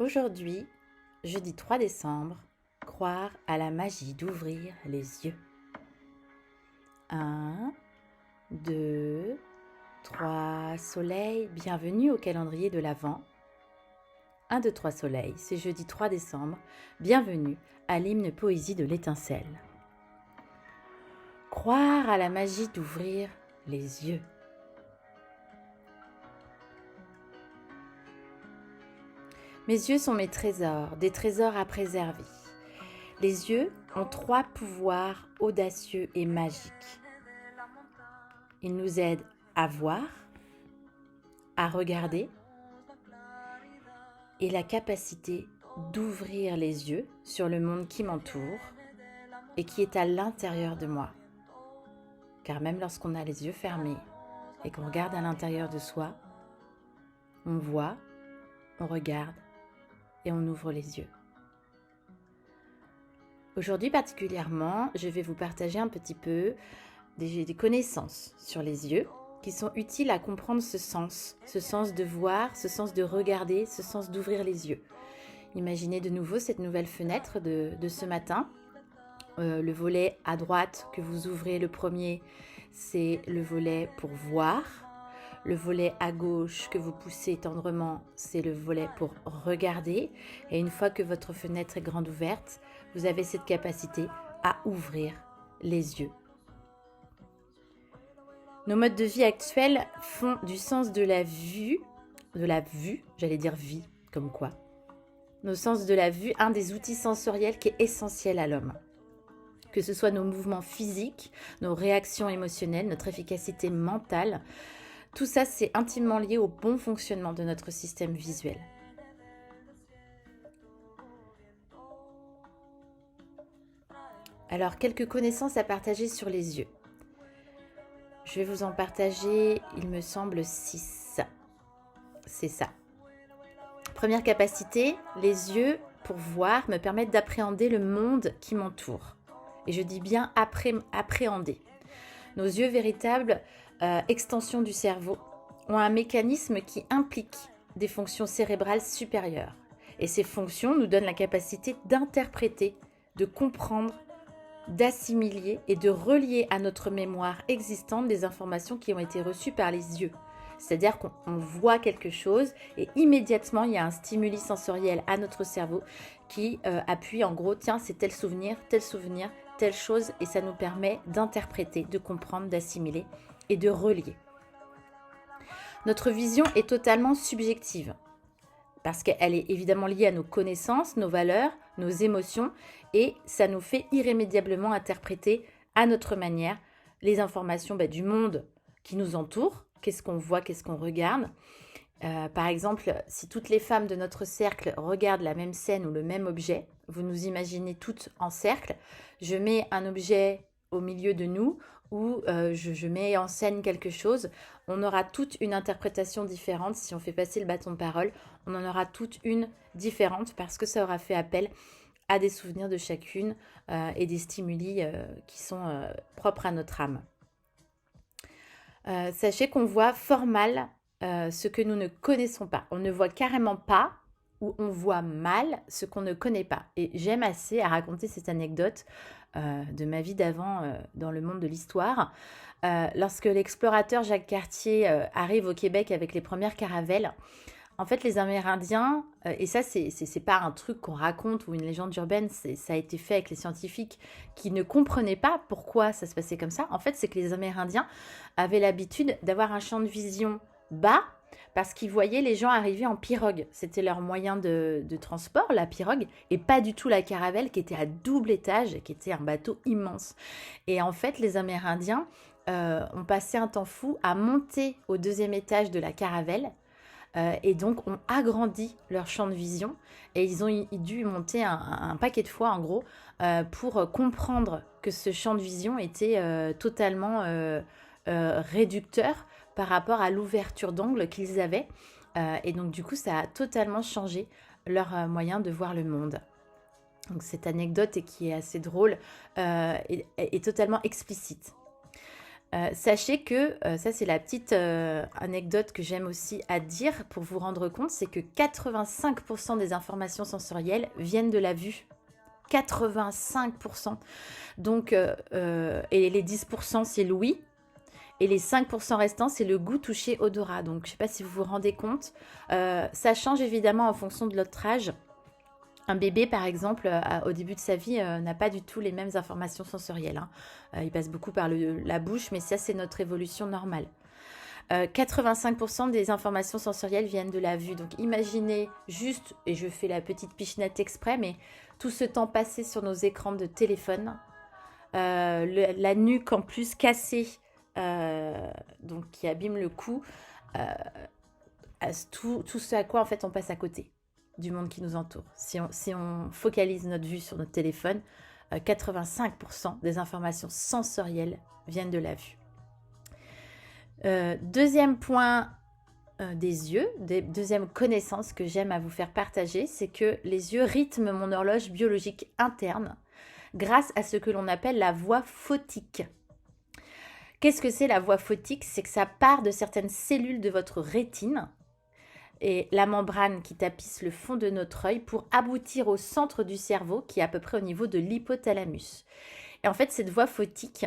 Aujourd'hui, jeudi 3 décembre, croire à la magie d'ouvrir les yeux. 1, 2, 3 soleils, bienvenue au calendrier de l'Avent. 1, 2, 3 soleils, c'est jeudi 3 décembre, bienvenue à l'hymne poésie de l'étincelle. Croire à la magie d'ouvrir les yeux. Mes yeux sont mes trésors, des trésors à préserver. Les yeux ont 3 pouvoirs audacieux et magiques. Ils nous aident à voir, à regarder et la capacité d'ouvrir les yeux sur le monde qui m'entoure et qui est à l'intérieur de moi. Car même lorsqu'on a les yeux fermés et qu'on regarde à l'intérieur de soi, on voit, on regarde et on ouvre les yeux. Aujourd'hui particulièrement, je vais vous partager un petit peu des connaissances sur les yeux qui sont utiles à comprendre ce sens de voir, ce sens de regarder, ce sens d'ouvrir les yeux. Imaginez de nouveau cette nouvelle fenêtre de ce matin. Le volet à droite que vous ouvrez, le premier, c'est le volet pour voir. Le volet à gauche que vous poussez tendrement, c'est le volet pour regarder. Et une fois que votre fenêtre est grande ouverte, vous avez cette capacité à ouvrir les yeux. Nos modes de vie actuels font du sens de la vue, j'allais dire vie, comme quoi. Nos sens de la vue, un des outils sensoriels qui est essentiel à l'homme. Que ce soit nos mouvements physiques, nos réactions émotionnelles, notre efficacité mentale, tout ça c'est intimement lié au bon fonctionnement de notre système visuel. Alors, quelques connaissances à partager sur les yeux. Je vais vous en partager, il me semble, 6. C'est ça. Première capacité, les yeux, pour voir, me permettent d'appréhender le monde qui m'entoure. Et je dis bien appréhender. Nos yeux, véritables extensions du cerveau, ont un mécanisme qui implique des fonctions cérébrales supérieures. Et ces fonctions nous donnent la capacité d'interpréter, de comprendre, d'assimiler et de relier à notre mémoire existante des informations qui ont été reçues par les yeux. C'est-à-dire qu'on voit quelque chose et immédiatement il y a un stimuli sensoriel à notre cerveau qui appuie en gros, tiens, c'est tel souvenir, telle chose, et ça nous permet d'interpréter, de comprendre, d'assimiler et de relier. Notre vision est totalement subjective parce qu'elle est évidemment liée à nos connaissances, nos valeurs, nos émotions, et ça nous fait irrémédiablement interpréter à notre manière les informations du monde qui nous entoure. Qu'est-ce qu'on voit, qu'est-ce qu'on regarde. Par exemple, si toutes les femmes de notre cercle regardent la même scène ou le même objet, vous nous imaginez toutes en cercle, je mets un objet au milieu de nous ou je mets en scène quelque chose, on aura toute une interprétation différente. Si on fait passer le bâton de parole, on en aura toute une différente parce que ça aura fait appel à des souvenirs de chacune et des stimuli qui sont propres à notre âme. Sachez qu'on voit fort mal ce que nous ne connaissons pas. On ne voit carrément pas ou on voit mal ce qu'on ne connaît pas. Et j'aime assez à raconter cette anecdote de ma vie d'avant dans le monde de l'histoire. Lorsque l'explorateur Jacques Cartier arrive au Québec avec les premières caravelles, en fait, les Amérindiens, et ça, c'est pas un truc qu'on raconte ou une légende urbaine, ça a été fait avec les scientifiques qui ne comprenaient pas pourquoi ça se passait comme ça. En fait, c'est que les Amérindiens avaient l'habitude d'avoir un champ de vision bas parce qu'ils voyaient les gens arriver en pirogue. C'était leur moyen de transport, la pirogue, et pas du tout la caravelle qui était à double étage, qui était un bateau immense. Et en fait, les Amérindiens ont passé un temps fou à monter au 2e étage de la caravelle. Et donc ont agrandi leur champ de vision et ils ont dû monter un paquet de fois en gros pour comprendre que ce champ de vision était totalement réducteur par rapport à l'ouverture d'angle qu'ils avaient et donc du coup ça a totalement changé leur moyen de voir le monde. Donc cette anecdote qui est assez drôle est totalement explicite. Sachez que, ça c'est la petite anecdote que j'aime aussi à dire pour vous rendre compte, c'est que 85% des informations sensorielles viennent de la vue. 85%. Donc, et les 10% c'est l'ouïe. Et les 5% restants, c'est le goût, toucher, odorat. Donc, je ne sais pas si vous vous rendez compte. Ça change évidemment en fonction de notre âge. Un bébé, par exemple, au début de sa vie, n'a pas du tout les mêmes informations sensorielles. Il passe beaucoup par la bouche, mais ça, c'est notre évolution normale. 85% des informations sensorielles viennent de la vue. Donc, imaginez juste, et je fais la petite pichenette exprès, mais tout ce temps passé sur nos écrans de téléphone, la nuque en plus cassée, donc qui abîme le cou, tout ce à quoi en fait on passe à côté du monde qui nous entoure. Si on focalise notre vue sur notre téléphone, 85% des informations sensorielles viennent de la vue. Deuxième point des yeux, deuxième connaissance que j'aime à vous faire partager, c'est que les yeux rythment mon horloge biologique interne grâce à ce que l'on appelle la voie photique. Qu'est-ce que c'est la voie photique? C'est que ça part de certaines cellules de votre rétine et la membrane qui tapisse le fond de notre œil pour aboutir au centre du cerveau qui est à peu près au niveau de l'hypothalamus. Et en fait, cette voie photique,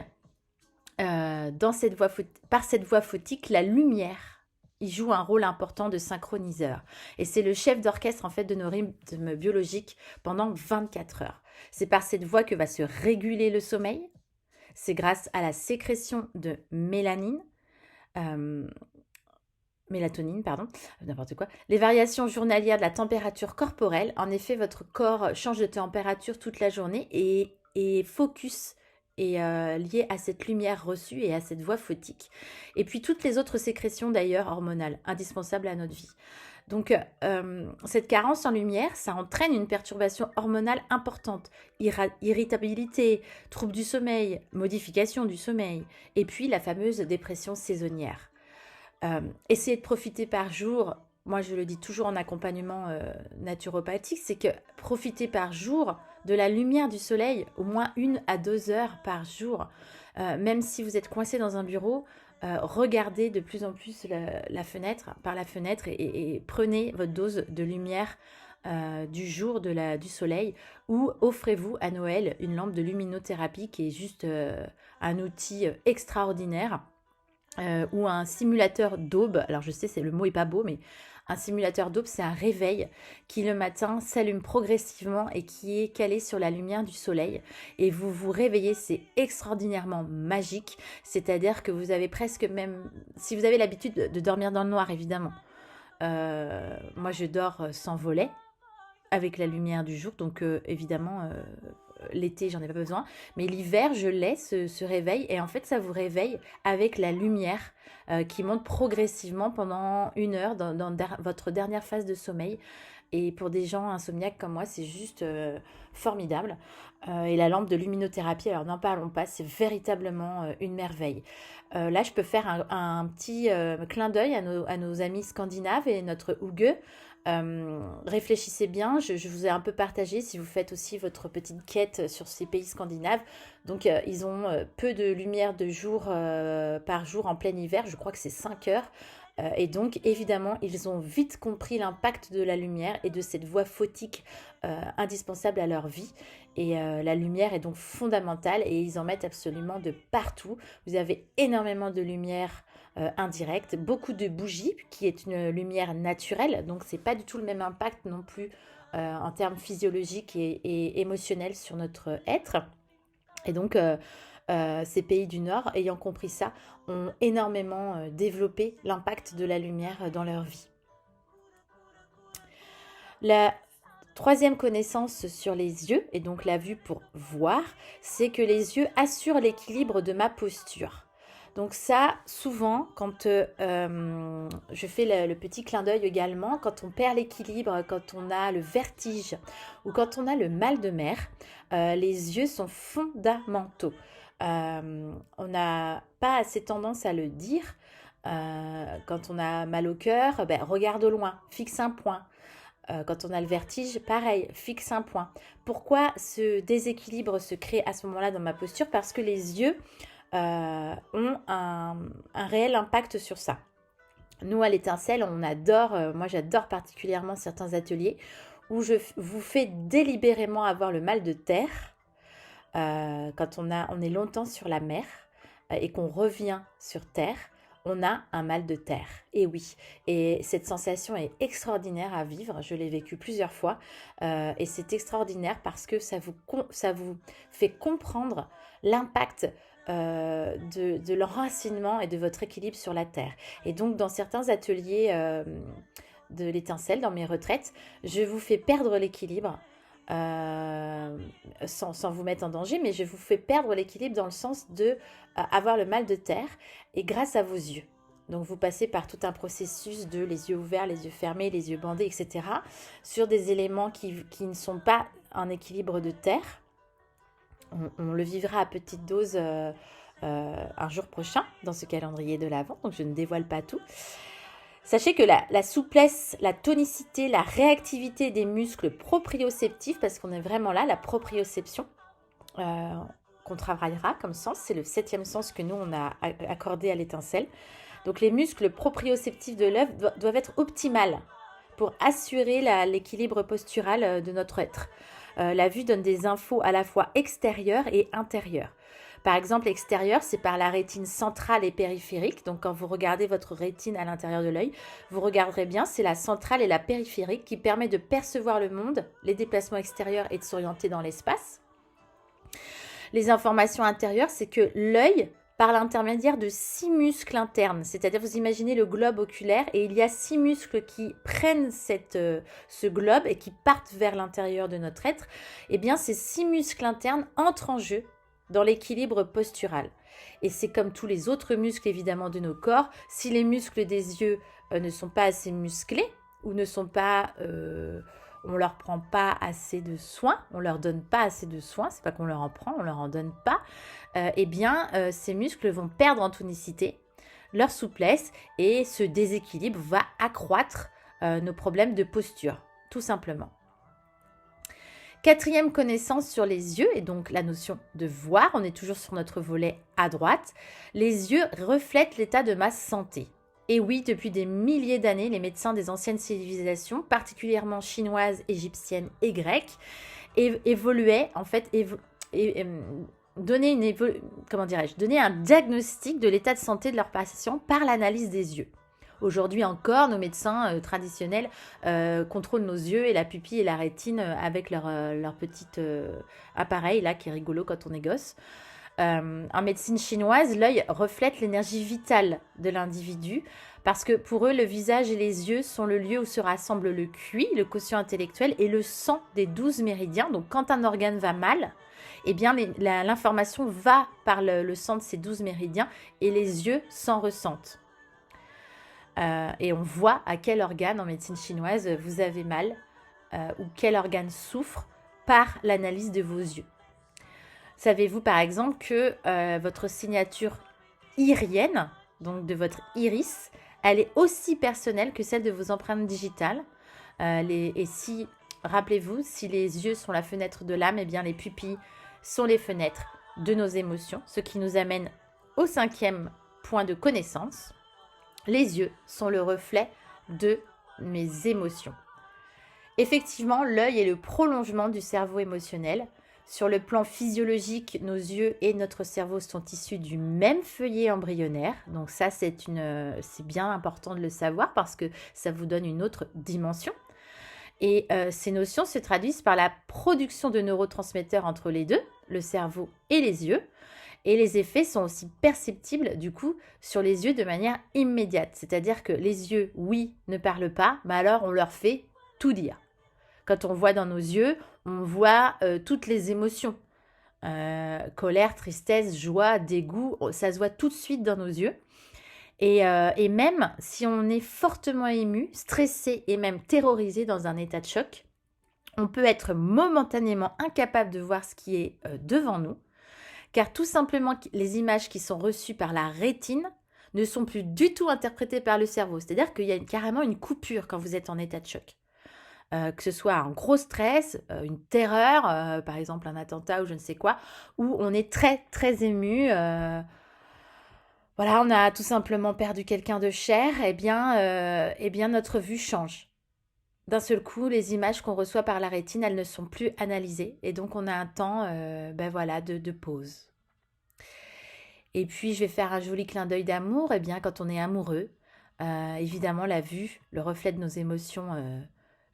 par cette voie photique, la lumière, il joue un rôle important de synchroniseur. Et c'est le chef d'orchestre en fait de nos rythmes biologiques pendant 24 heures. C'est par cette voie que va se réguler le sommeil. C'est grâce à la sécrétion de mélatonine, n'importe quoi. Les variations journalières de la température corporelle. En effet, votre corps change de température toute la journée et focus est lié à cette lumière reçue et à cette voie photique. Et puis toutes les autres sécrétions d'ailleurs hormonales, indispensables à notre vie. Donc, cette carence en lumière, ça entraîne une perturbation hormonale importante. Irritabilité, troubles du sommeil, modification du sommeil, et puis la fameuse dépression saisonnière. Essayez de profiter par jour, moi je le dis toujours en accompagnement naturopathique, c'est que profitez par jour de la lumière du soleil, au moins 1 à 2 heures par jour. Même si vous êtes coincé dans un bureau, regardez de plus en plus par la fenêtre et prenez votre dose de lumière du jour, du soleil, ou offrez-vous à Noël une lampe de luminothérapie qui est juste un outil extraordinaire, ou un simulateur d'aube. Alors je sais, le mot est pas beau, mais un simulateur d'aube, c'est un réveil qui le matin s'allume progressivement et qui est calé sur la lumière du soleil. Et vous vous réveillez, c'est extraordinairement magique. C'est-à-dire que vous avez presque même... Si vous avez l'habitude de dormir dans le noir, évidemment. Moi, je dors sans volet avec la lumière du jour. Donc, évidemment... l'été, j'en ai pas besoin. Mais l'hiver, je laisse ce réveil. Et en fait, ça vous réveille avec la lumière qui monte progressivement pendant 1 heure dans votre dernière phase de sommeil. Et pour des gens insomniaques comme moi, c'est juste formidable. Et la lampe de luminothérapie, alors n'en parlons pas, c'est véritablement une merveille. Là, je peux faire un petit clin d'œil à nos amis scandinaves et notre Hygge. Réfléchissez bien, je vous ai un peu partagé si vous faites aussi votre petite quête sur ces pays scandinaves. Donc ils ont peu de lumière de jour par jour en plein hiver, je crois que c'est 5 heures. Et donc évidemment ils ont vite compris l'impact de la lumière et de cette voie photique indispensable à leur vie. Et la lumière est donc fondamentale et ils en mettent absolument de partout. Vous avez énormément de lumière indirecte, beaucoup de bougies qui est une lumière naturelle, donc c'est pas du tout le même impact non plus en termes physiologiques et émotionnels sur notre être. Et donc ces pays du Nord, ayant compris ça, ont énormément développé l'impact de la lumière dans leur vie. La troisième connaissance sur les yeux, et donc la vue pour voir, c'est que les yeux assurent l'équilibre de ma posture. Donc ça, souvent, quand je fais le petit clin d'œil également, quand on perd l'équilibre, quand on a le vertige ou quand on a le mal de mer, les yeux sont fondamentaux. On n'a pas assez tendance à le dire. Quand on a mal au cœur, regarde au loin, fixe un point. Quand on a le vertige, pareil, fixe un point. Pourquoi ce déséquilibre se crée à ce moment-là dans ma posture? Parce que les yeux ont un réel impact sur ça. Nous, à l'étincelle, on adore, moi j'adore particulièrement certains ateliers où je vous fais délibérément avoir le mal de terre quand on est longtemps sur la mer et qu'on revient sur terre, on a un mal de terre. Et oui, et cette sensation est extraordinaire à vivre. Je l'ai vécu plusieurs fois et c'est extraordinaire parce que ça vous fait comprendre l'impact de l'enracinement et de votre équilibre sur la terre. Et donc, dans certains ateliers de l'étincelle, dans mes retraites, je vous fais perdre l'équilibre sans vous mettre en danger, mais je vous fais perdre l'équilibre dans le sens de avoir le mal de terre et grâce à vos yeux. Donc vous passez par tout un processus de les yeux ouverts, les yeux fermés, les yeux bandés, etc. sur des éléments qui ne sont pas un équilibre de terre. On le vivra à petite dose un jour prochain dans ce calendrier de l'Avent, donc je ne dévoile pas tout. Sachez que la souplesse, la tonicité, la réactivité des muscles proprioceptifs, parce qu'on est vraiment là, la proprioception, qu'on travaillera comme sens, c'est le 7e sens que nous on a accordé à l'étincelle. Donc les muscles proprioceptifs de l'œuf doivent être optimales pour assurer l'équilibre postural de notre être. La vue donne des infos à la fois extérieures et intérieures. Par exemple, extérieur, c'est par la rétine centrale et périphérique. Donc, quand vous regardez votre rétine à l'intérieur de l'œil, vous regarderez bien, c'est la centrale et la périphérique qui permet de percevoir le monde, les déplacements extérieurs et de s'orienter dans l'espace. Les informations intérieures, c'est que l'œil, par l'intermédiaire de 6 muscles internes, c'est-à-dire vous imaginez le globe oculaire et il y a 6 muscles qui prennent ce globe et qui partent vers l'intérieur de notre être, eh bien ces 6 muscles internes entrent en jeu dans l'équilibre postural. Et c'est comme tous les autres muscles évidemment de nos corps, si les muscles des yeux ne sont pas assez musclés ou ne sont pas... on leur prend pas assez de soins, on leur donne pas assez de soins, c'est pas qu'on leur en prend, on leur en donne pas, eh bien ces muscles vont perdre en tonicité, leur souplesse et ce déséquilibre va accroître nos problèmes de posture, tout simplement. 4e connaissance sur les yeux, et donc la notion de voir, on est toujours sur notre volet à droite, les yeux reflètent l'état de ma santé. Et oui, depuis des milliers d'années, les médecins des anciennes civilisations, particulièrement chinoises, égyptiennes et grecques, évoluaient, en fait, donnaient un diagnostic de l'état de santé de leurs patients par l'analyse des yeux. Aujourd'hui encore, nos médecins traditionnels contrôlent nos yeux et la pupille et la rétine avec leur petit appareil là qui est rigolo quand on est gosse. En médecine chinoise, l'œil reflète l'énergie vitale de l'individu parce que pour eux, le visage et les yeux sont le lieu où se rassemble le QI, le quotient intellectuel et le sang des 12 méridiens. Donc quand un organe va mal, eh bien l'information va par le sang de ces 12 méridiens et les yeux s'en ressentent. Et on voit à quel organe en médecine chinoise vous avez mal ou quel organe souffre par l'analyse de vos yeux. Savez-vous par exemple que votre signature irienne, donc de votre iris, elle est aussi personnelle que celle de vos empreintes digitales. Et si, rappelez-vous, si les yeux sont la fenêtre de l'âme, eh bien les pupilles sont les fenêtres de nos émotions, ce qui nous amène au 5e point de connaissance. Les yeux sont le reflet de mes émotions. Effectivement, l'œil est le prolongement du cerveau émotionnel. Sur le plan physiologique, nos yeux et notre cerveau sont issus du même feuillet embryonnaire. Donc ça, c'est bien important de le savoir parce que ça vous donne une autre dimension. Et ces notions se traduisent par la production de neurotransmetteurs entre les deux, le cerveau et les yeux. Et les effets sont aussi perceptibles du coup sur les yeux de manière immédiate. C'est-à-dire que les yeux, oui, ne parlent pas, mais alors on leur fait tout dire. Quand on voit dans nos yeux, on voit toutes les émotions. Colère, tristesse, joie, dégoût, ça se voit tout de suite dans nos yeux. Et même si on est fortement ému, stressé et même terrorisé dans un état de choc, on peut être momentanément incapable de voir ce qui est devant nous. Car tout simplement, les images qui sont reçues par la rétine ne sont plus du tout interprétées par le cerveau. C'est-à-dire qu'il y a carrément une coupure quand vous êtes en état de choc. Que ce soit un gros stress, une terreur, par exemple un attentat ou je ne sais quoi, où on est très très ému, Voilà, on a tout simplement perdu quelqu'un de cher, eh bien notre vue change. D'un seul coup, les images qu'on reçoit par la rétine, elles ne sont plus analysées. Et donc, on a un temps voilà, de pause. Et puis, je vais faire un joli clin d'œil d'amour. Eh bien, quand on est amoureux, évidemment, la vue, le reflet de nos émotions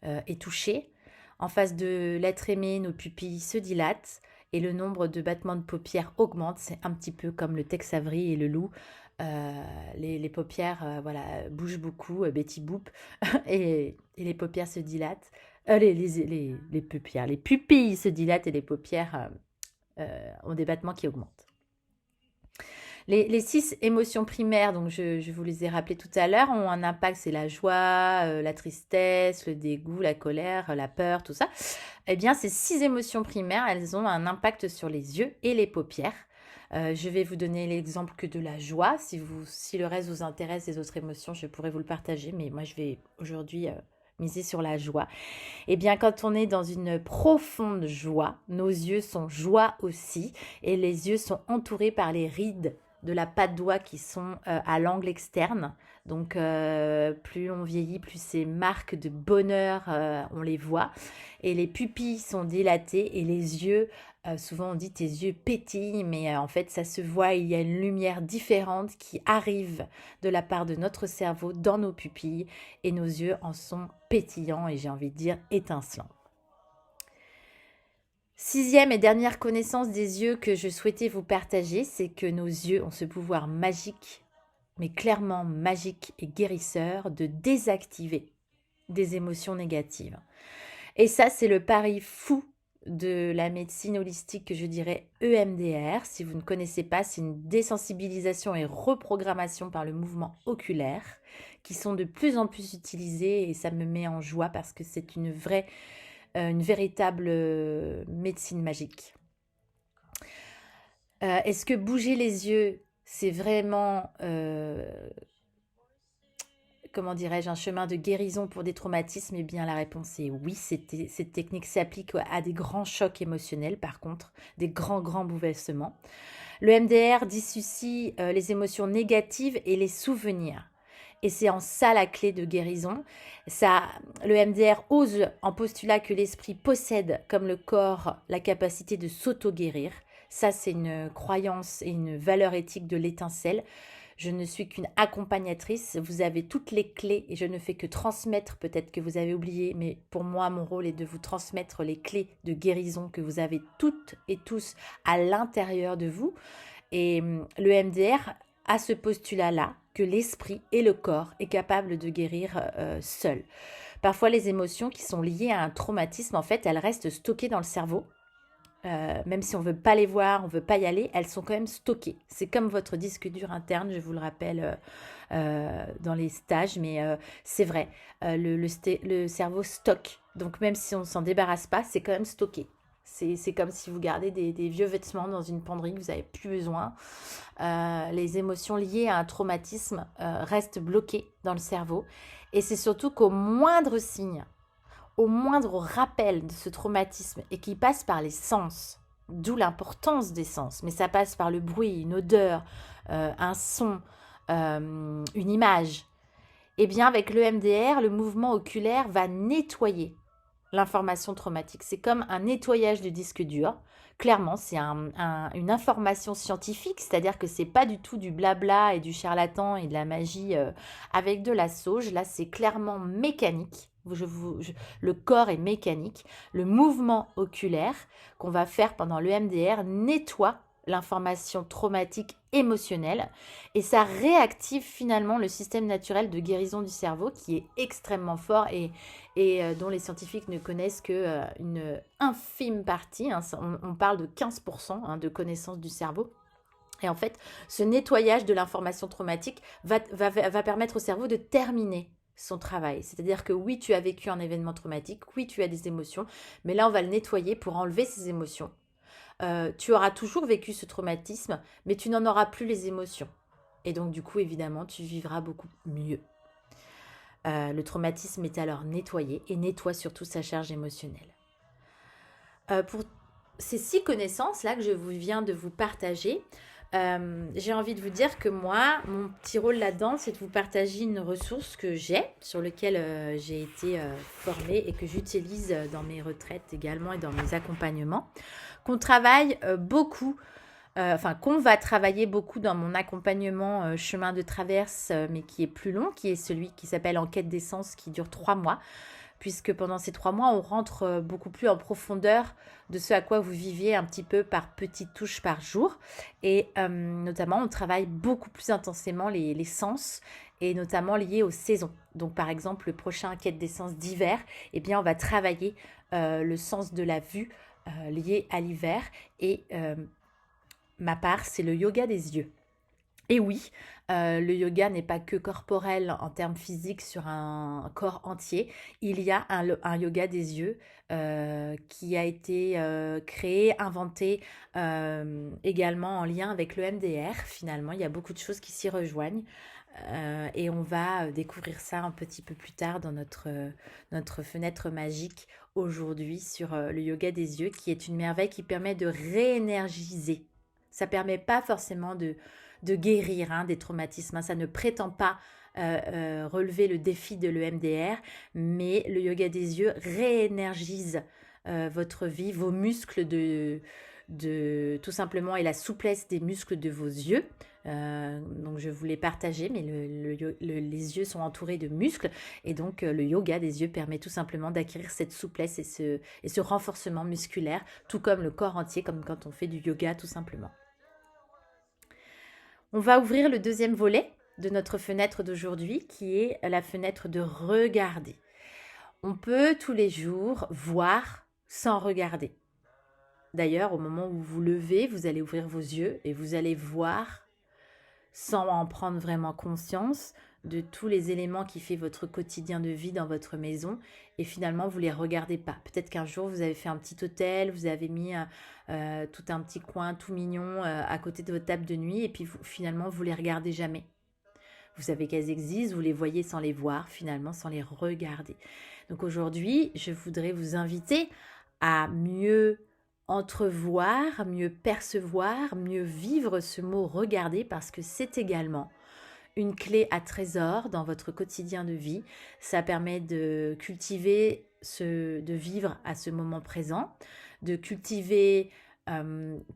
est touché. En face de l'être aimé, nos pupilles se dilatent et le nombre de battements de paupières augmente. C'est un petit peu comme le Tex Avery et le loup. Les paupières voilà, bougent beaucoup, Betty Boop, et les paupières se dilatent. Les paupières, les pupilles se dilatent et les paupières ont des battements qui augmentent. Les 6 émotions primaires, donc je vous les ai rappelées tout à l'heure, ont un impact, c'est la joie, la tristesse, le dégoût, la colère, la peur, tout ça. Eh bien, ces 6 émotions primaires, elles ont un impact sur les yeux et les paupières. Je vais vous donner l'exemple que de la joie. Si le reste vous intéresse, les autres émotions, je pourrais vous le partager, mais moi, je vais aujourd'hui miser sur la joie. Eh bien, quand on est dans une profonde joie, nos yeux sont joie aussi, et les yeux sont entourés par les rides de la patte d'oie qui sont à l'angle externe. Donc, plus on vieillit, plus ces marques de bonheur, on les voit. Et les pupilles sont dilatées et les yeux, souvent on dit tes yeux pétillent, mais en fait ça se voit, il y a une lumière différente qui arrive de la part de notre cerveau dans nos pupilles et nos yeux en sont pétillants et j'ai envie de dire étincelants. 6e et dernière connaissance des yeux que je souhaitais vous partager, c'est que nos yeux ont ce pouvoir magique, mais clairement magique et guérisseur, de désactiver des émotions négatives. Et ça, c'est le pari fou de la médecine holistique que je dirais EMDR. Si vous ne connaissez pas, c'est une désensibilisation et reprogrammation par le mouvement oculaire qui sont de plus en plus utilisés et ça me met en joie parce que c'est une véritable médecine magique. Est-ce que bouger les yeux, c'est vraiment, comment dirais-je, un chemin de guérison pour des traumatismes? Eh bien, la réponse est oui. Cette technique s'applique à des grands chocs émotionnels, par contre, des grands bouleversements. Le MDR dissocie les émotions négatives et les souvenirs. Et c'est en ça la clé de guérison. Le MDR ose en postulat que l'esprit possède, comme le corps, la capacité de s'auto-guérir. Ça, c'est une croyance et une valeur éthique de l'étincelle. Je ne suis qu'une accompagnatrice. Vous avez toutes les clés et je ne fais que transmettre, peut-être que vous avez oublié, mais pour moi, mon rôle est de vous transmettre les clés de guérison que vous avez toutes et tous à l'intérieur de vous. Et le MDR a ce postulat-là, que l'esprit et le corps est capable de guérir seul. Parfois, les émotions qui sont liées à un traumatisme, en fait, elles restent stockées dans le cerveau. Même si on ne veut pas les voir, on ne veut pas y aller, elles sont quand même stockées. C'est comme votre disque dur interne, je vous le rappelle dans les stages, mais c'est vrai, le cerveau stocke. Donc même si on ne s'en débarrasse pas, c'est quand même stocké. C'est comme si vous gardez des vieux vêtements dans une penderie que vous n'avez plus besoin. Les émotions liées à un traumatisme restent bloquées dans le cerveau. Et c'est surtout qu'au moindre signe, au moindre rappel de ce traumatisme et qui passe par les sens, d'où l'importance des sens, mais ça passe par le bruit, une odeur, un son, une image, et bien avec le MDR, le mouvement oculaire va nettoyer l'information traumatique. C'est comme un nettoyage du disque dur. Clairement, c'est une information scientifique, c'est-à-dire que c'est pas du tout du blabla et du charlatan et de la magie avec de la sauge. Là, c'est clairement mécanique. Le corps est mécanique. Le mouvement oculaire qu'on va faire pendant le MDR nettoie l'information traumatique émotionnelle et ça réactive finalement le système naturel de guérison du cerveau qui est extrêmement fort et dont les scientifiques ne connaissent qu'une infime partie. On parle de 15% de connaissance du cerveau. Et en fait, ce nettoyage de l'information traumatique va permettre au cerveau de terminer son travail. C'est-à-dire que oui, tu as vécu un événement traumatique, oui, tu as des émotions, mais là, on va le nettoyer pour enlever ces émotions. Tu auras toujours vécu ce traumatisme, mais tu n'en auras plus les émotions. Et donc, du coup, évidemment, tu vivras beaucoup mieux. Le traumatisme est alors nettoyé et nettoie surtout sa charge émotionnelle. Pour ces 6 connaissances-là que je viens de vous partager, j'ai envie de vous dire que moi, mon petit rôle là-dedans, c'est de vous partager une ressource que j'ai, sur laquelle j'ai été formée et que j'utilise dans mes retraites également et dans mes accompagnements, qu'on travaille beaucoup, qu'on va travailler beaucoup dans mon accompagnement chemin de traverse, mais qui est plus long, qui est celui qui s'appelle En quête d'essence, qui dure 3 mois. Puisque pendant ces 3 mois, on rentre beaucoup plus en profondeur de ce à quoi vous viviez un petit peu par petites touches par jour. Et notamment, on travaille beaucoup plus intensément les sens, et notamment liés aux saisons. Donc, par exemple, le prochain quête d'essence d'hiver, eh bien, on va travailler le sens de la vue lié à l'hiver. Et ma part, c'est le yoga des yeux. Et oui, le yoga n'est pas que corporel en termes physiques sur un corps entier. Il y a un yoga des yeux qui a été créé, inventé également en lien avec le MDR. Finalement, il y a beaucoup de choses qui s'y rejoignent. Et on va découvrir ça un petit peu plus tard dans notre fenêtre magique aujourd'hui sur le yoga des yeux, qui est une merveille qui permet de réénergiser. Ça ne permet pas forcément de guérir des traumatismes. Ça ne prétend pas relever le défi de l'EMDR, mais le yoga des yeux réénergise votre vie, vos muscles tout simplement, et la souplesse des muscles de vos yeux. Donc je vous l'ai partagé, mais les yeux sont entourés de muscles, et donc le yoga des yeux permet tout simplement d'acquérir cette souplesse et ce renforcement musculaire, tout comme le corps entier, comme quand on fait du yoga tout simplement. On va ouvrir le deuxième volet de notre fenêtre d'aujourd'hui, qui est la fenêtre de regarder. On peut tous les jours voir sans regarder. D'ailleurs, au moment où vous vous levez, vous allez ouvrir vos yeux et vous allez voir, sans en prendre vraiment conscience, de tous les éléments qui font votre quotidien de vie dans votre maison, et finalement vous ne les regardez pas. Peut-être qu'un jour vous avez fait un petit hôtel, vous avez mis tout un petit coin tout mignon à côté de votre table de nuit, et puis finalement vous ne les regardez jamais. Vous savez qu'elles existent, vous les voyez sans les voir, finalement sans les regarder. Donc aujourd'hui, je voudrais vous inviter à mieux entrevoir, mieux percevoir, mieux vivre ce mot regarder, parce que c'est également une clé à trésor dans votre quotidien de vie. Ça permet de cultiver, de vivre à ce moment présent, de cultiver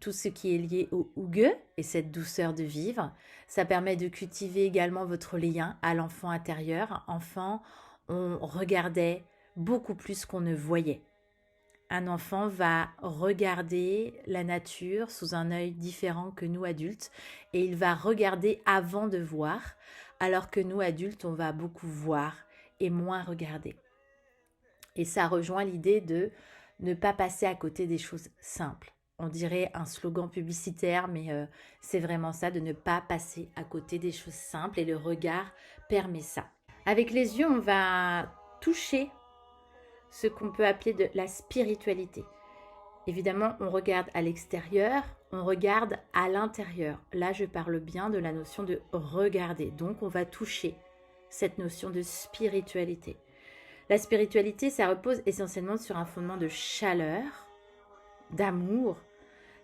tout ce qui est lié au hygge et cette douceur de vivre. Ça permet de cultiver également votre lien à l'enfant intérieur. Enfant, on regardait beaucoup plus qu'on ne voyait. Un enfant va regarder la nature sous un œil différent que nous adultes, et il va regarder avant de voir, alors que nous adultes, on va beaucoup voir et moins regarder. Et ça rejoint l'idée de ne pas passer à côté des choses simples. On dirait un slogan publicitaire, mais c'est vraiment ça, de ne pas passer à côté des choses simples, et le regard permet ça. Avec les yeux, on va toucher ce qu'on peut appeler de la spiritualité. Évidemment, on regarde à l'extérieur, on regarde à l'intérieur. Là, je parle bien de la notion de regarder. Donc, on va toucher cette notion de spiritualité. La spiritualité, ça repose essentiellement sur un fondement de chaleur, d'amour,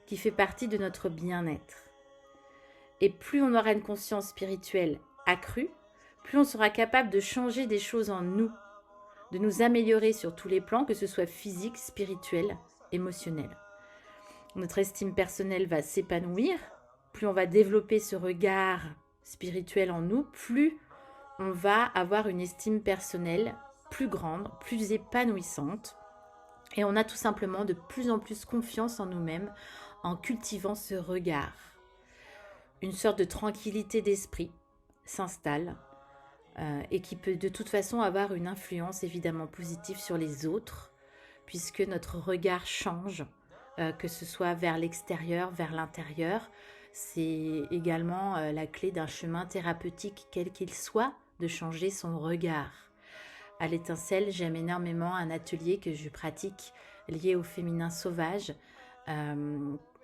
qui fait partie de notre bien-être. Et plus on aura une conscience spirituelle accrue, plus on sera capable de changer des choses en nous, de nous améliorer sur tous les plans, que ce soit physique, spirituel, émotionnel. Notre estime personnelle va s'épanouir. Plus on va développer ce regard spirituel en nous, plus on va avoir une estime personnelle plus grande, plus épanouissante. Et on a tout simplement de plus en plus confiance en nous-mêmes en cultivant ce regard. Une sorte de tranquillité d'esprit s'installe. Et qui peut de toute façon avoir une influence évidemment positive sur les autres, puisque notre regard change, que ce soit vers l'extérieur, vers l'intérieur. C'est également la clé d'un chemin thérapeutique, quel qu'il soit, de changer son regard. À l'étincelle, j'aime énormément un atelier que je pratique lié au féminin sauvage,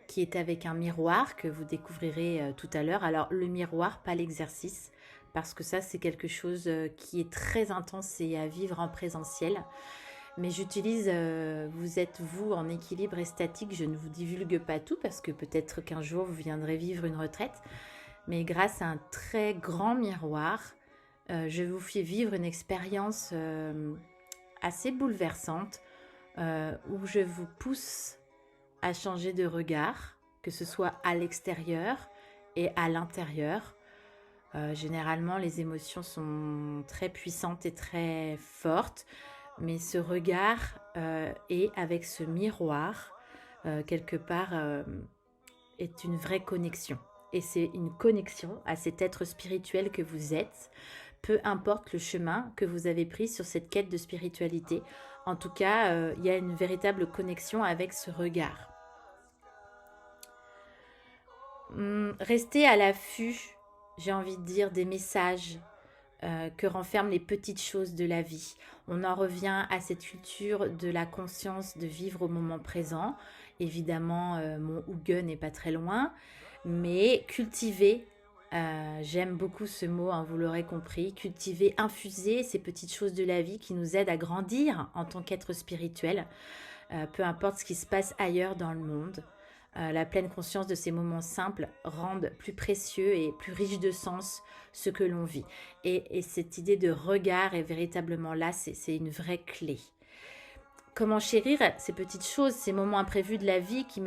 qui est avec un miroir que vous découvrirez tout à l'heure. Alors le miroir, pas l'exercice, parce que ça c'est quelque chose qui est très intense et à vivre en présentiel. Mais j'utilise, vous êtes vous en équilibre et statique, je ne vous divulgue pas tout parce que peut-être qu'un jour vous viendrez vivre une retraite, mais grâce à un très grand miroir, je vous fais vivre une expérience assez bouleversante où je vous pousse à changer de regard, que ce soit à l'extérieur et à l'intérieur. Généralement, les émotions sont très puissantes et très fortes, mais ce regard et avec ce miroir, quelque part, est une vraie connexion. Et c'est une connexion à cet être spirituel que vous êtes, peu importe le chemin que vous avez pris sur cette quête de spiritualité. En tout cas, il y a une véritable connexion avec ce regard. Restez à l'affût, j'ai envie de dire, des messages que renferment les petites choses de la vie. On en revient à cette culture de la conscience de vivre au moment présent. Évidemment, mon Huguen n'est pas très loin, mais cultiver, j'aime beaucoup ce mot, hein, vous l'aurez compris, cultiver, infuser ces petites choses de la vie qui nous aident à grandir en tant qu'être spirituel, peu importe ce qui se passe ailleurs dans le monde. La pleine conscience de ces moments simples rendent plus précieux et plus riche de sens ce que l'on vit. Et cette idée de regard est véritablement là, c'est une vraie clé. Comment chérir ces petites choses, ces moments imprévus de la vie qui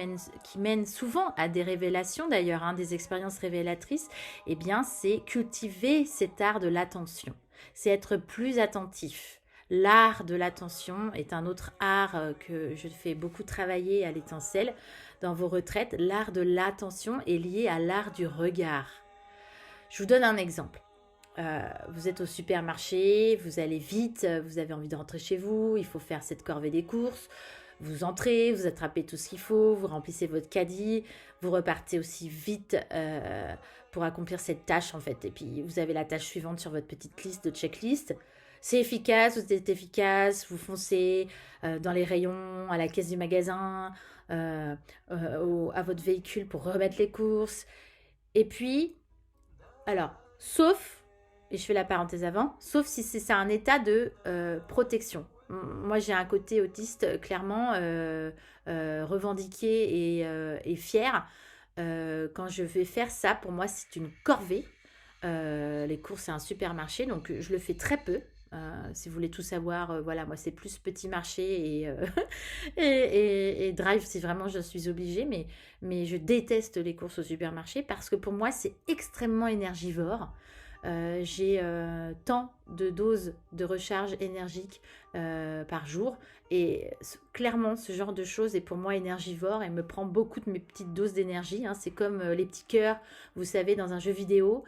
mènent souvent à des révélations d'ailleurs, hein, des expériences révélatrices. Eh bien, c'est cultiver cet art de l'attention. C'est être plus attentif. L'art de l'attention est un autre art que je fais beaucoup travailler à l'Étincelle dans vos retraites. L'art de l'attention est lié à l'art du regard. Je vous donne un exemple. Vous êtes au supermarché, vous allez vite, vous avez envie de rentrer chez vous, il faut faire cette corvée des courses. Vous entrez, vous attrapez tout ce qu'il faut, vous remplissez votre caddie, vous repartez aussi vite pour accomplir cette tâche en fait. Et puis vous avez la tâche suivante sur votre petite liste de checklist. C'est efficace, vous êtes efficace, vous foncez dans les rayons, à la caisse du magasin, à votre véhicule pour remettre les courses. Et puis, alors, sauf, et je fais la parenthèse avant, sauf si c'est un état de protection. Moi, j'ai un côté autiste clairement revendiqué et fier. Quand je vais faire ça, pour moi, c'est une corvée. Les courses, c'est un supermarché, donc je le fais très peu. Si vous voulez tout savoir, voilà, moi c'est plus petit marché et drive si vraiment je suis obligée, mais je déteste les courses au supermarché parce que pour moi c'est extrêmement énergivore. J'ai tant de doses de recharge énergique par jour et clairement ce genre de choses est pour moi énergivore et me prend beaucoup de mes petites doses d'énergie, hein. C'est comme les petits cœurs, vous savez, dans un jeu vidéo.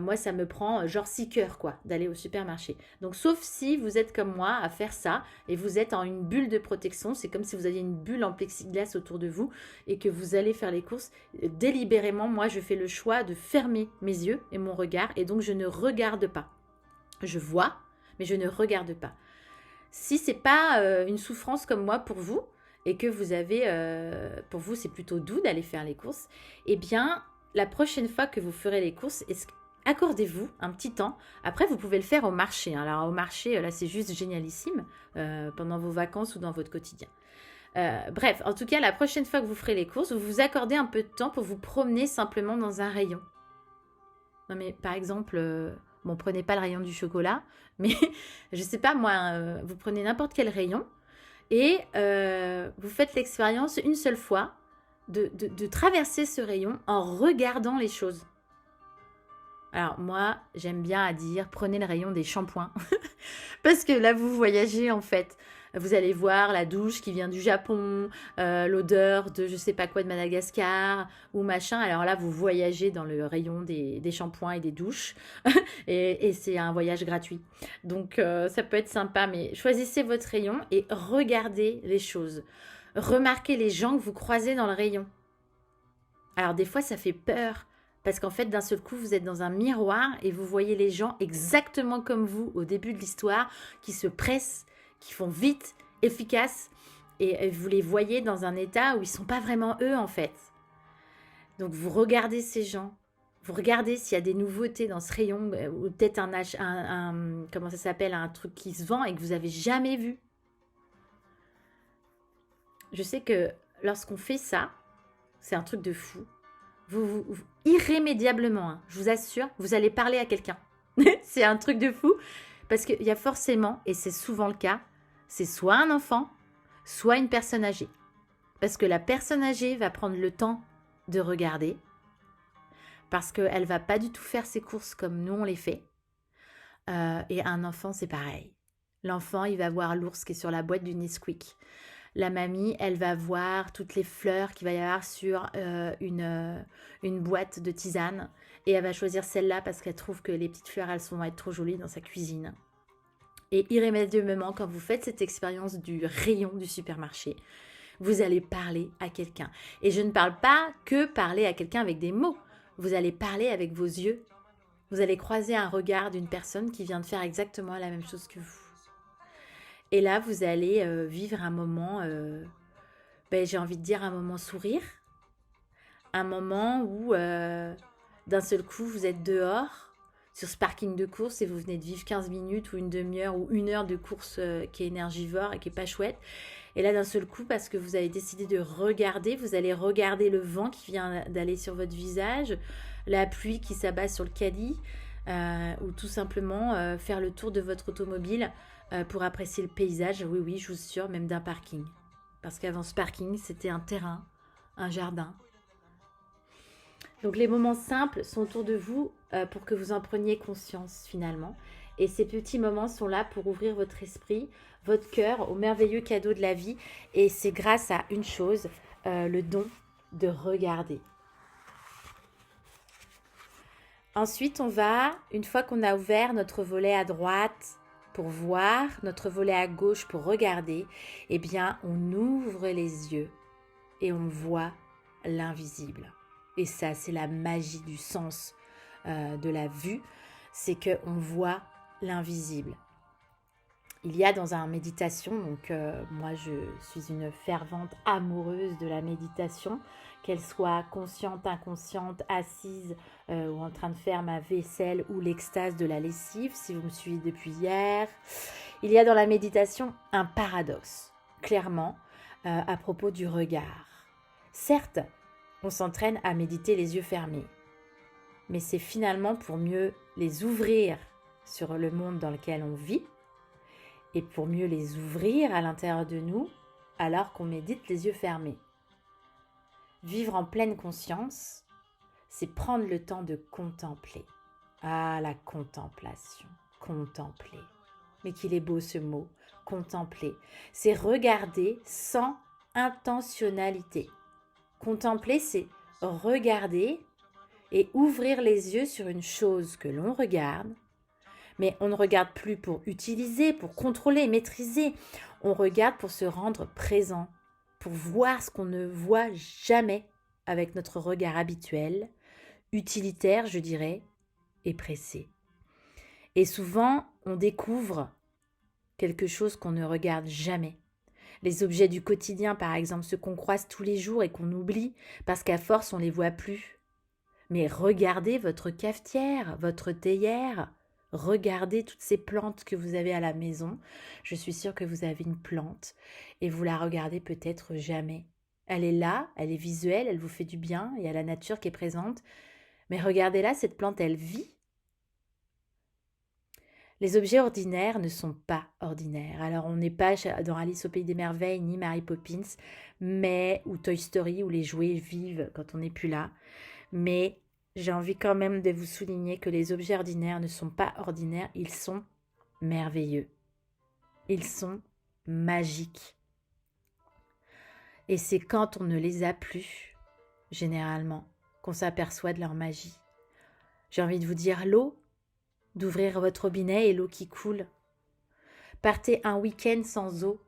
Moi, ça me prend genre 6 cœurs, quoi, d'aller au supermarché. Donc, sauf si vous êtes comme moi à faire ça et vous êtes en une bulle de protection, c'est comme si vous aviez une bulle en plexiglas autour de vous et que vous allez faire les courses. Délibérément, moi, je fais le choix de fermer mes yeux et mon regard et donc je ne regarde pas. Je vois, mais je ne regarde pas. Si c'est pas une souffrance comme moi pour vous et que vous avez, pour vous, c'est plutôt doux d'aller faire les courses, eh bien, la prochaine fois que vous ferez les courses, accordez-vous un petit temps. Après, vous pouvez le faire au marché, hein. Alors, au marché, là, c'est juste génialissime pendant vos vacances ou dans votre quotidien. Bref, en tout cas, la prochaine fois que vous ferez les courses, vous vous accordez un peu de temps pour vous promener simplement dans un rayon. Non, mais par exemple, bon, prenez pas le rayon du chocolat, mais je sais pas, moi, vous prenez n'importe quel rayon et vous faites l'expérience une seule fois de traverser ce rayon en regardant les choses. Alors moi, j'aime bien à dire, prenez le rayon des shampoings. Parce que là, vous voyagez en fait. Vous allez voir la douche qui vient du Japon, l'odeur de je sais pas quoi de Madagascar ou machin. Alors là, vous voyagez dans le rayon des shampoings et des douches. et c'est un voyage gratuit. Donc ça peut être sympa, mais choisissez votre rayon et regardez les choses. Remarquez les gens que vous croisez dans le rayon. Alors des fois, ça fait peur. Parce qu'en fait, d'un seul coup, vous êtes dans un miroir et vous voyez les gens exactement comme vous au début de l'histoire, qui se pressent, qui font vite, efficaces, et vous les voyez dans un état où ils ne sont pas vraiment eux en fait. Donc vous regardez ces gens, vous regardez s'il y a des nouveautés dans ce rayon, ou peut-être comment ça s'appelle, un truc qui se vend et que vous n'avez jamais vu. je sais que lorsqu'on fait ça, c'est un truc de fou. Vous irrémédiablement, hein, je vous assure, vous allez parler à quelqu'un. C'est un truc de fou. Parce qu'il y a forcément, et c'est souvent le cas, c'est soit un enfant, soit une personne âgée. Parce que la personne âgée va prendre le temps de regarder. Parce qu'elle ne va pas du tout faire ses courses comme nous on les fait. Et un enfant, c'est pareil. L'enfant, il va voir l'ours qui est sur la boîte du Nesquik. La mamie, elle va voir toutes les fleurs qu'il va y avoir sur une boîte de tisane. Et elle va choisir celle-là parce qu'elle trouve que les petites fleurs, elles vont être trop jolies dans sa cuisine. Et irrémédiablement, quand vous faites cette expérience du rayon du supermarché, vous allez parler à quelqu'un. Et je ne parle pas que parler à quelqu'un avec des mots. Vous allez parler avec vos yeux. Vous allez croiser un regard d'une personne qui vient de faire exactement la même chose que vous. Et là, vous allez vivre un moment, j'ai envie de dire un moment sourire. Un moment où, d'un seul coup, vous êtes dehors, sur ce parking de course, et vous venez de vivre 15 minutes ou une demi-heure ou une heure de course qui est énergivore et qui n'est pas chouette. Et là, d'un seul coup, parce que vous avez décidé de regarder, vous allez regarder le vent qui vient d'aller sur votre visage, la pluie qui s'abat sur le caddie, ou tout simplement faire le tour de votre automobile pour apprécier le paysage. Oui, je vous assure, même d'un parking. Parce qu'avant ce parking, c'était un terrain, un jardin. Donc les moments simples sont autour de vous pour que vous en preniez conscience finalement. Et ces petits moments sont là pour ouvrir votre esprit, votre cœur au merveilleux cadeau de la vie. Et c'est grâce à une chose, le don de regarder. Ensuite, on va, une fois qu'on a ouvert notre volet à droite pour voir, notre volet à gauche pour regarder, eh bien, on ouvre les yeux et on voit l'invisible. Et ça, c'est la magie du sens de la vue, c'est qu'on voit l'invisible. Il y a dans un méditation, donc moi je suis une fervente amoureuse de la méditation, qu'elle soit consciente, inconsciente, assise ou en train de faire ma vaisselle ou l'extase de la lessive, si vous me suivez depuis hier. Il y a dans la méditation un paradoxe, clairement, à propos du regard. Certes, on s'entraîne à méditer les yeux fermés, mais c'est finalement pour mieux les ouvrir sur le monde dans lequel on vit et pour mieux les ouvrir à l'intérieur de nous alors qu'on médite les yeux fermés. Vivre en pleine conscience, c'est prendre le temps de contempler. Ah, la contemplation, contempler. Mais qu'il est beau ce mot, contempler. C'est regarder sans intentionnalité. Contempler, c'est regarder et ouvrir les yeux sur une chose que l'on regarde, mais on ne regarde plus pour utiliser, pour contrôler, maîtriser. On regarde pour se rendre présent, pour voir ce qu'on ne voit jamais avec notre regard habituel, utilitaire, je dirais, et pressé. Et souvent, on découvre quelque chose qu'on ne regarde jamais. Les objets du quotidien, par exemple, ceux qu'on croise tous les jours et qu'on oublie parce qu'à force, on ne les voit plus. Mais regardez votre cafetière, votre théière, regardez toutes ces plantes que vous avez à la maison. Je suis sûre que vous avez une plante et vous la regardez peut-être jamais. Elle est là, elle est visuelle, elle vous fait du bien, il y a la nature qui est présente. Mais regardez-la, cette plante, elle vit. Les objets ordinaires ne sont pas ordinaires. Alors, on n'est pas dans Alice au Pays des Merveilles ni Mary Poppins, ou Toy Story où les jouets vivent quand on n'est plus là. Mais j'ai envie quand même de vous souligner que les objets ordinaires ne sont pas ordinaires, ils sont merveilleux. Ils sont magiques. Et c'est quand on ne les a plus, généralement, qu'on s'aperçoit de leur magie. J'ai envie de vous dire l'eau, d'ouvrir votre robinet et l'eau qui coule. Partez un week-end sans eau.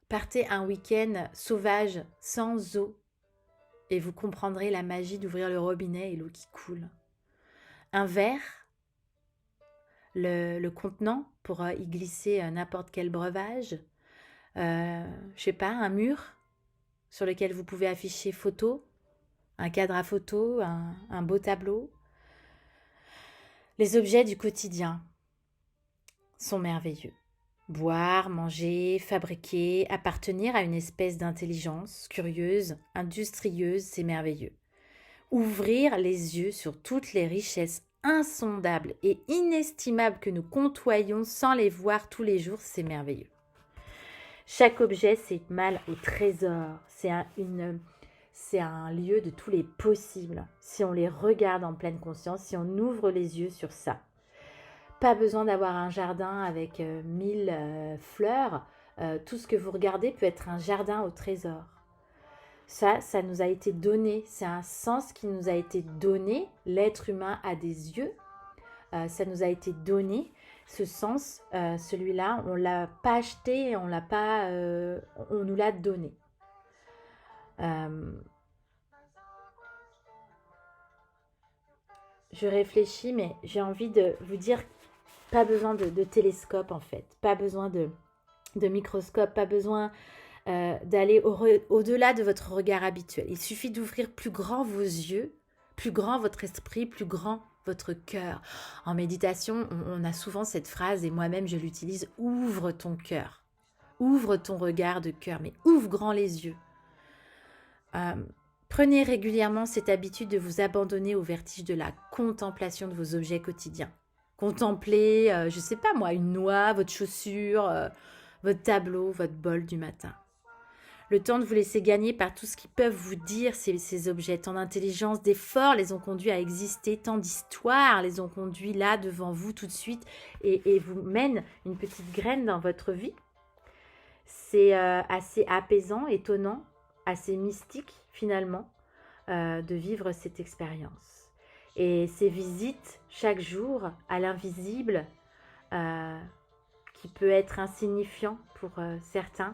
Partez un week-end sauvage sans eau. Et vous comprendrez la magie d'ouvrir le robinet et l'eau qui coule. Un verre, le contenant pour y glisser n'importe quel breuvage. Un mur sur lequel vous pouvez afficher photo, un cadre à photo, un beau tableau. Les objets du quotidien sont merveilleux. Boire, manger, fabriquer, appartenir à une espèce d'intelligence curieuse, industrieuse, c'est merveilleux. Ouvrir les yeux sur toutes les richesses insondables et inestimables que nous côtoyons sans les voir tous les jours, c'est merveilleux. Chaque objet, c'est mal au trésor. C'est un lieu de tous les possibles. Si on les regarde en pleine conscience, si on ouvre les yeux sur ça. Pas besoin d'avoir un jardin avec 1000 fleurs. Tout ce que vous regardez peut être un jardin au trésor. Ça nous a été donné. C'est un sens qui nous a été donné. L'être humain a des yeux. Ça nous a été donné. Ce sens, celui-là, on ne l'a pas acheté, on nous l'a donné. Je réfléchis, mais j'ai envie de vous dire, pas besoin de télescope en fait, pas besoin de microscope, pas besoin d'aller au-delà de votre regard habituel. Il suffit d'ouvrir plus grand vos yeux, plus grand votre esprit, plus grand votre cœur. En méditation, on a souvent cette phrase, et moi-même je l'utilise, ouvre ton cœur, ouvre ton regard de cœur, mais ouvre grand les yeux. Prenez régulièrement cette habitude de vous abandonner au vertige de la contemplation de vos objets quotidiens. Contemplez, je ne sais pas moi, une noix, votre chaussure, votre tableau, votre bol du matin. Le temps de vous laisser gagner par tout ce qu'ils peuvent vous dire, ces objets. Tant d'intelligence, d'efforts les ont conduits à exister, tant d'histoires les ont conduits là devant vous tout de suite et vous mènent une petite graine dans votre vie. C'est assez apaisant, étonnant, assez mystique finalement de vivre cette expérience. Et ces visites chaque jour à l'invisible, qui peut être insignifiant pour certains,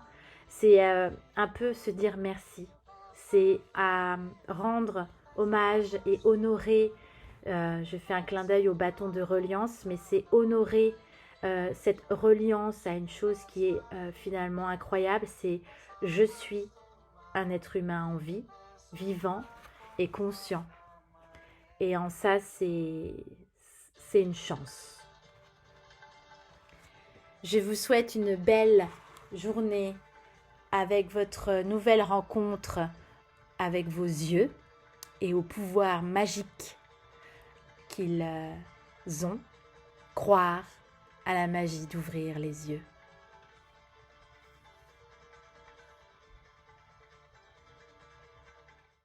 c'est un peu se dire merci. C'est à rendre hommage et honorer, je fais un clin d'œil au bâton de reliance, mais c'est honorer cette reliance à une chose qui est finalement incroyable, c'est je suis un être humain en vie, vivant et conscient. Et en ça, c'est une chance. Je vous souhaite une belle journée avec votre nouvelle rencontre avec vos yeux et au pouvoir magique qu'ils ont. Croire à la magie d'ouvrir les yeux.